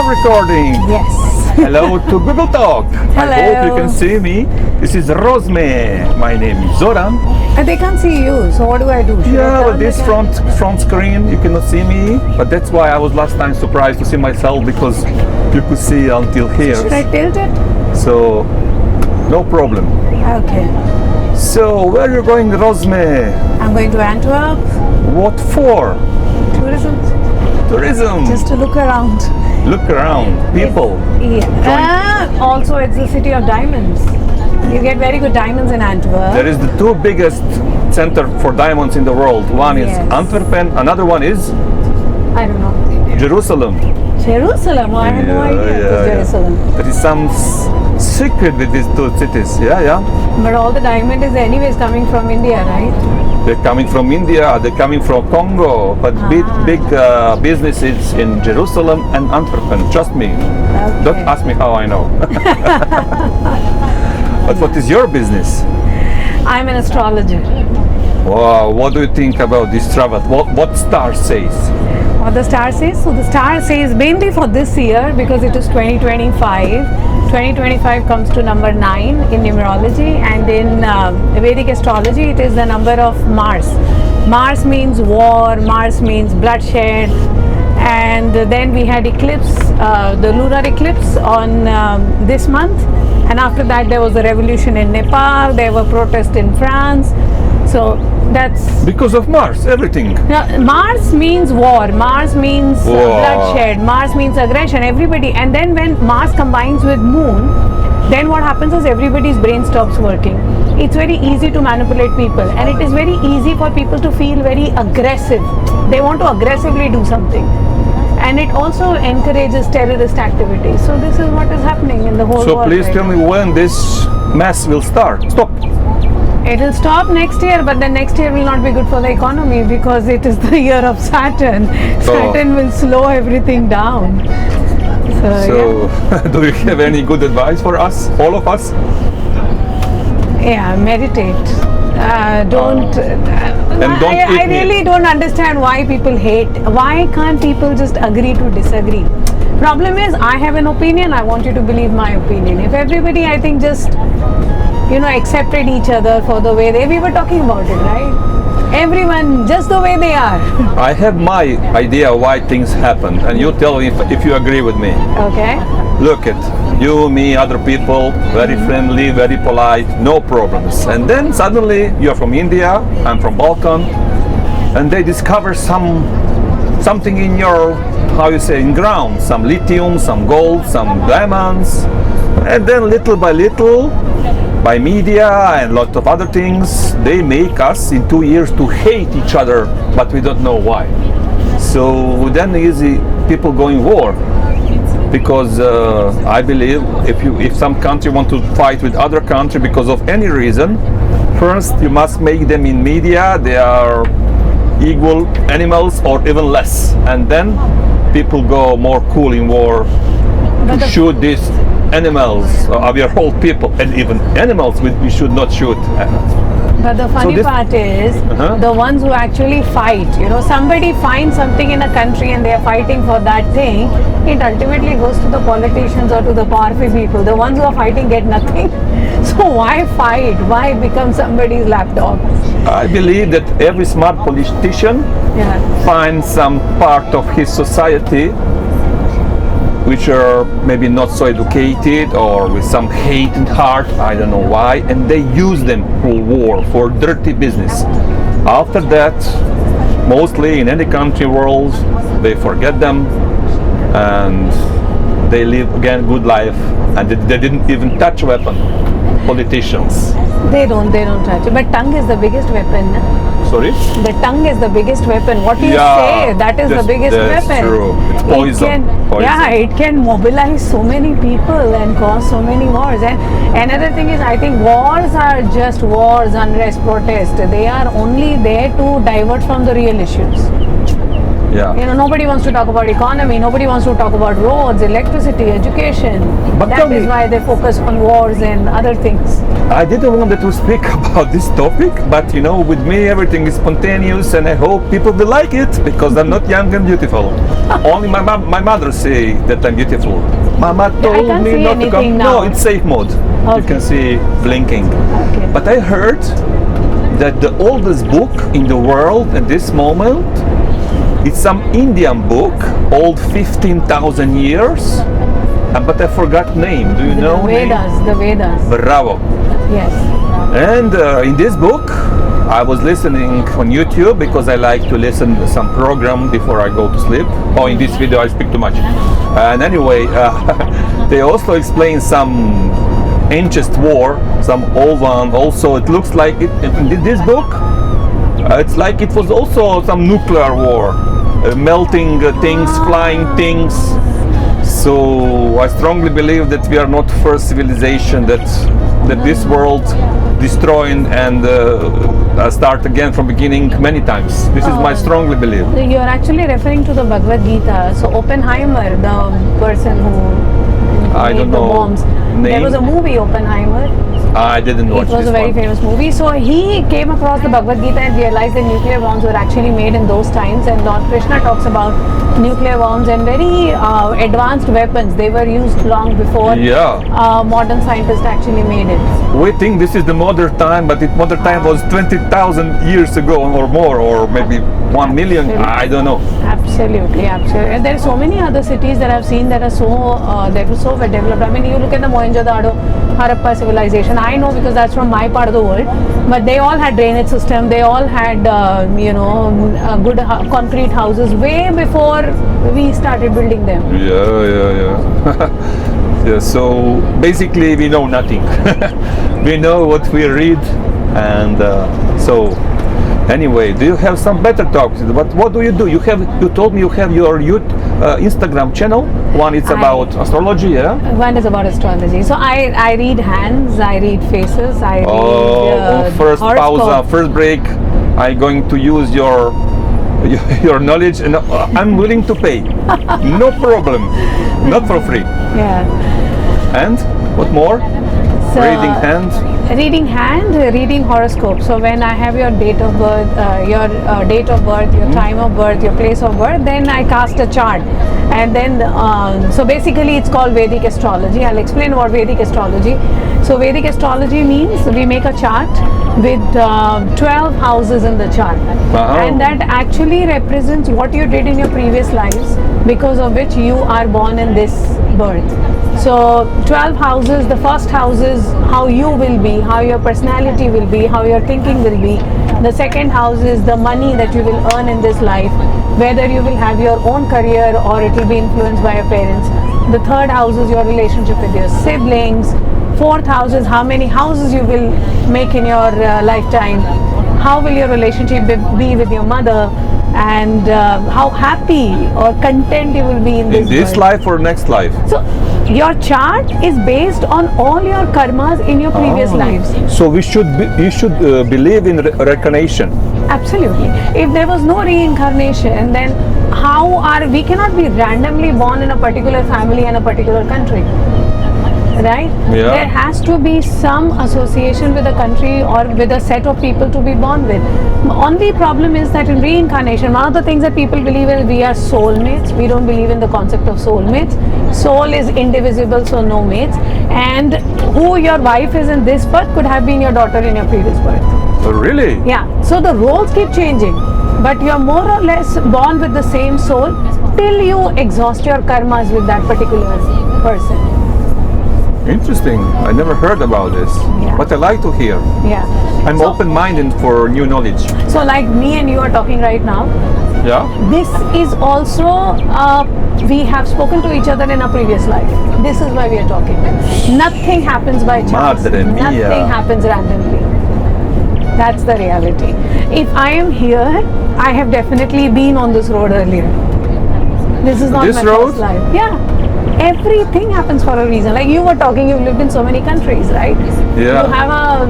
recording. Yes. Hello to BusTalks. Hello. I hope you can see me. This is Rosme. My name is Zoran. They can't see you, so what do I do? Should I Yeah, turn but this the front screen, you cannot see me. But that's why I was last time surprised to see myself, because you could see until here. Should I tilt it? So, no problem. Okay. So, where are you going, Rosme? I'm going to Antwerp. What for? Tourism. Tourism. Just to look around. Look around. People. Yeah. Also, it's the city of diamonds. You get very good diamonds in Antwerp. There is the two biggest center for diamonds in the world. One is Yes. Antwerp, another one is I don't know. Jerusalem. Jerusalem. I had no idea it was Jerusalem. There is some secret with these two cities. Yeah. But all the diamond is anyways coming from India, right? They're coming from India, they're coming from Congo, but big businesses in Jerusalem and Antwerp. Trust me. Okay. Don't ask me how I know. But what is your business? I'm an astrologer. Wow, what do you think about this travel? What star says? What the star says? So the star says mainly for this year, because it is 2025. 2025 comes to number 9 in numerology, and in Vedic astrology it is the number of Mars. Mars means war, Mars means bloodshed, and then we had eclipse, the lunar eclipse on this month, and after that there was a revolution in Nepal, there were protests in France. So that's Because of Mars, everything. now, Mars means war, Mars means bloodshed, Mars means aggression, everybody. And then when Mars combines with Moon, then what happens is everybody's brain stops working. It's very easy to manipulate people, and it is very easy for people to feel very aggressive. They want to aggressively do something. And it also encourages terrorist activity. So this is what is happening in the whole So world. please right tell now. me when this mess will start. Stop. It will stop next year, but then next year will not be good for the economy, because it is the year of Saturn. Saturn will slow everything down. So, do you have any good advice for us, all of us? Yeah, meditate. Don't. don't I eat meat. really don't understand why people hate. Why can't people just agree to disagree? Problem is, I have an opinion. I want you to believe my opinion. If everybody, I think, just accepted each other for the way we were talking about it, right? Everyone just the way they are. I have my idea why things happen, and you tell me if you agree with me. Okay. Look at you, me, other people, very friendly, very polite, no problems. And then suddenly you're from India, I'm from Balkan, and they discover something in your, in ground, some lithium, some gold, some diamonds, and then little by little, by media and lot of other things, they make us in 2 years to hate each other, but we don't know why. So then easy people go in war, because I believe if some country want to fight with other country because of any reason, first you must make them in media they are equal animals or even less, and then people go more cool in war to shoot these animals of your whole people, and even animals we should not shoot. But the funny part is, the ones who actually fight, somebody finds something in a country and they are fighting for that thing, it ultimately goes to the politicians or to the powerful people. The ones who are fighting get nothing. So why fight? Why become somebody's lapdog? I believe that every smart politician finds some part of his society which are maybe not so educated or with some hate in heart, I don't know why, and they use them for war, for dirty business. After that, mostly in any country world, they forget them and they live again good life, and they didn't even touch weapon. Politicians. They don't touch it. But tongue is the biggest weapon. Sorry? The tongue is the biggest weapon. What you say, that is the biggest that's weapon. True. It's poison. Yeah, it can mobilize so many people and cause so many wars. And another thing is, I think wars are just wars, unrest, protest. They are only there to divert from the real issues. Yeah. You know, nobody wants to talk about economy, nobody wants to talk about roads, electricity, education. But That tell is me- why they focus on wars and other things. I didn't want to speak about this topic, but you know, with me everything is spontaneous, and I hope people will like it because I'm not young and beautiful. Only my mother say that I'm beautiful. Mama told can't me see not to come. anything No, now. it's safe mode. You Okay. can see blinking. Okay. But I heard that the oldest book in the world at this moment, it's some Indian book, old 15,000 years, but I forgot name. Do you know? The name? Vedas, the Vedas. Bravo. Yes. And in this book, I was listening on YouTube because I like to listen to some program before I go to sleep. Oh, in this video I speak too much. And anyway, they also explain some ancient war, some old one. Also, it looks like in this book, it's like it was also some nuclear war, melting things, flying things. So I strongly believe that we are not first civilization that this world destroying and start again from beginning many times. This is my strongly belief. You are actually referring to the Bhagavad Gita. So Oppenheimer, the person who I made don't the know bombs. There name. was a movie, Oppenheimer. I didn't watch It was this a very one. famous movie. So he came across the Bhagavad Gita and realized that nuclear bombs were actually made in those times. And Lord Krishna talks about nuclear bombs and very advanced weapons. They were used long before Yeah. modern scientists actually made it. We think this is the modern time, but modern time was 20,000 years ago or more, or maybe 1 million. I don't know. Absolutely, absolutely. And there are so many other cities that I've seen that are so well developed. I mean, you look at the Mohenjo-daro, Harappa civilization. I know because that's from my part of the world. But they all had drainage system. They all had good concrete houses way before we started building them. Yeah. Yeah, so basically we know nothing. We know what we read, and so anyway, do you have some better talks? What do? You told me you have your Instagram channel. One is about astrology, yeah? One is about astrology. So I read hands, I read faces, I read First horoscope. pause, first break. I'm going to use your knowledge, and I'm willing to pay. No problem, not for free. Yeah. And what more? So, Reading hand. Reading hand, reading horoscope. So when I have your date of birth, your time of birth, your place of birth, then I cast a chart. And then, so basically it's called Vedic astrology. I'll explain about Vedic astrology. So Vedic astrology means we make a chart with 12 houses in the chart. And that actually represents what you did in your previous lives, because of which you are born in this birth. So 12 houses, the first house is how you will be, how your personality will be, how your thinking will be. The second house is the money that you will earn in this life, whether you will have your own career or it will be influenced by your parents. The third house is your relationship with your siblings. Fourth house is how many houses you will make in your lifetime. How will your relationship be with your mother, and how happy or content you will be in this In this world. life or next life? So your chart is based on all your karmas in your previous lives. So you should believe in reincarnation. Absolutely. If there was no reincarnation, then we cannot be randomly born in a particular family and a particular country. Right? Yeah. There has to be some association with a country or with a set of people to be born with. Only problem is that in reincarnation, one of the things that people believe is we are soulmates. We don't believe in the concept of soulmates. Soul is indivisible, so no mates. And who your wife is in this birth could have been your daughter in your previous birth. Oh, really? Yeah. So the roles keep changing, but you're more or less born with the same soul till you exhaust your karmas with that particular person. Interesting. I never heard about this. Yeah. But I like to hear. Yeah. I'm So- open-minded for new knowledge. So like me and you are talking right now, Yeah? this is also, we have spoken to each other in a previous life. This is why we are talking. Nothing happens by chance. Madre mia. Nothing happens randomly. That's the reality. If I am here, I have definitely been on this road earlier. This is not This my road? first life. Yeah. Everything happens for a reason. Like you were talking, you've lived in so many countries, right? Yeah. You have a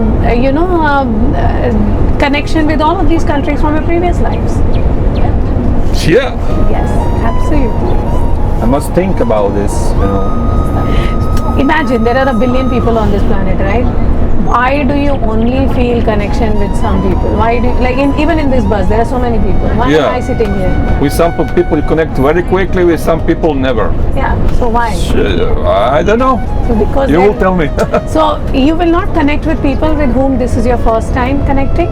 connection with all of these countries from your previous lives. Yeah. Yes, absolutely. I must think about this, you know. Imagine there are a billion people on this planet, right? Why do you only feel connection with some people? Why do even in this bus there are so many people? Why Yeah. am I sitting here? With some people you connect very quickly, with some people never. Yeah. So why? I don't know. So because You they're- will tell me. So you will not connect with people with whom this is your first time connecting.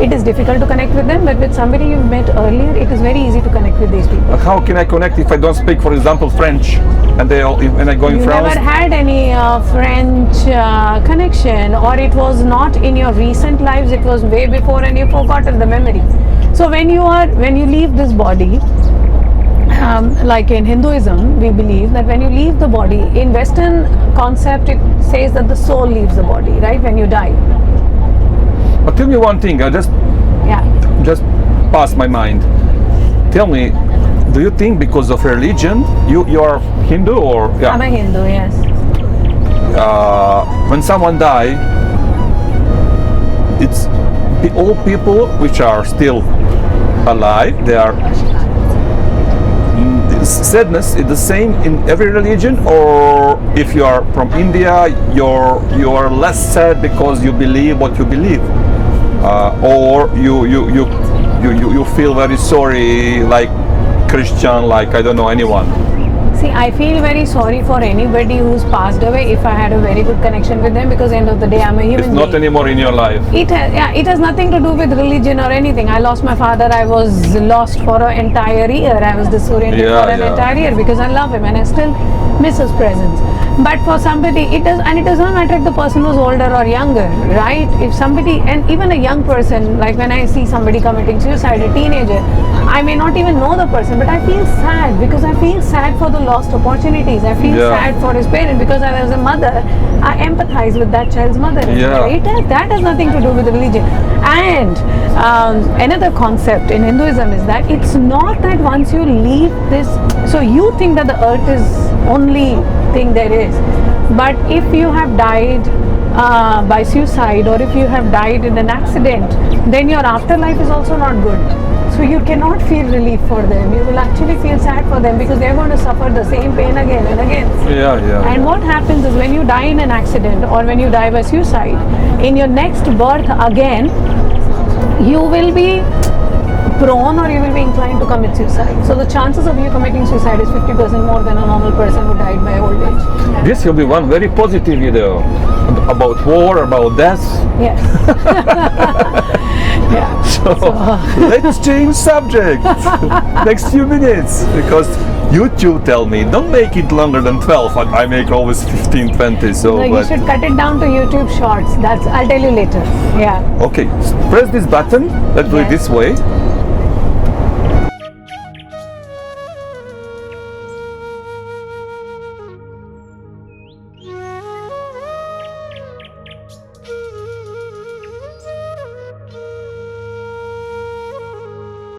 It is difficult to connect with them, but with somebody you've met earlier, it is very easy to connect with these people. How can I connect if I don't speak, for example, French, and I go in You France? never had any French connection, or it was not in your recent lives. It was way before, and you've forgotten the memory. So when you leave this body, like in Hinduism, we believe that when you leave the body, in Western concept, it says that the soul leaves the body, right? When you die. But tell me one thing. I just Yeah. passed my mind. Tell me, do you think because of religion, you are Hindu or yeah? I'm a Hindu, yes. When someone die, it's the old people which are still alive. They are sadness is the same in every religion, or if you are from India, you are less sad because you believe what you believe, or you feel very sorry like Christian, like I don't know anyone. See, I feel very sorry for anybody who's passed away if I had a very good connection with them, because end of the day I'm a human It's not being. anymore in your life. It has nothing to do with religion or anything. I lost my father. I was lost for an entire year. I was disoriented Yeah, for an yeah. entire year because I love him and I still miss his presence. But for somebody, it does not matter if the person was older or younger, right? If somebody, and even a young person, like when I see somebody committing suicide, a teenager, I may not even know the person, but I feel sad because I feel sad for the lost opportunities. I feel Yeah. sad for his parent because I was a mother. I empathize with that child's mother. Yeah. That has nothing to do with religion. And another concept in Hinduism is that it's not that once you leave this, so you think that the earth is only thing there is, but if you have died by suicide, or if you have died in an accident, then your afterlife is also not good. So you cannot feel relief for them. You will actually feel sad for them because they're going to suffer the same pain again and again. Yeah. And what happens is when you die in an accident or when you die by suicide, in your next birth again, you will be prone or you will be inclined to commit suicide. So the chances of you committing suicide is 50% more than a normal person who died by old age. This will be one very positive video about war, about death. Yes. Yeah. So let's change subject next few minutes, because YouTube tell me don't make it longer than 12. I make always 15, 20. So So you but- should cut it down to YouTube Shorts. I'll tell you later. Yeah. okay, press this button. Let's do it Yes. this way.